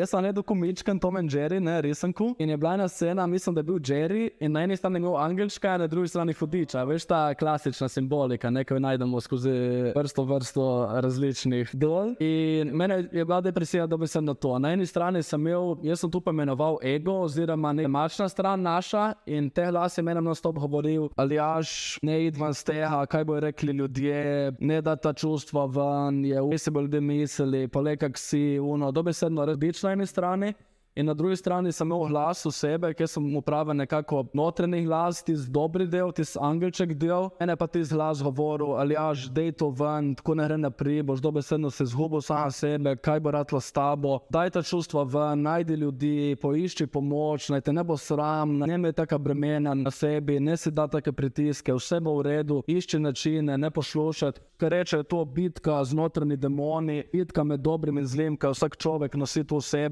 Jaz sem gledal komičken Tom and Jerry, ne, resenku, in je bila ena scena, mislim, da je bil Jerry in na eni strani imel angelčka, na drugi strani hudiča. Veš, ta klasična simbolika, nekaj najdemo skozi vrsto različnih del. In mene je bila depresija dobesedno na to. Na eni strani sem imel, jaz sem tu pomenoval ego oziroma nemačna stran naša in te glas je menem non-stop govoril, Aljaž, ne id van z tega, kaj bojo rekli ljudje, ne da ta čustva ven, je vse se bo ljudje mislili, pa le kak si, dobesedno razbič na eni strani. In na drugi strani sem imel glas v sebe, kjer sem upravil nekako notranji glas, tisti dobri del, tisti angelček del. Mene pa tisti glas govoril, Aljaž, dej to ven, tako ne gre naprej, boš dobesedno se zgubil sam sebe, kaj bo ratlo s tabo. Daj ta čustva ven, najdi ljudi, poišči pomoč, naj te ne bo sram, ne imej taka bremena na sebi, ne si da take pritiske, vse bo v redu, išči načine, ne poslušati. Ker reče, to bitka z notranji demoni, bitka med dobrim in zlim, ker vsak človek nosi to v sebi.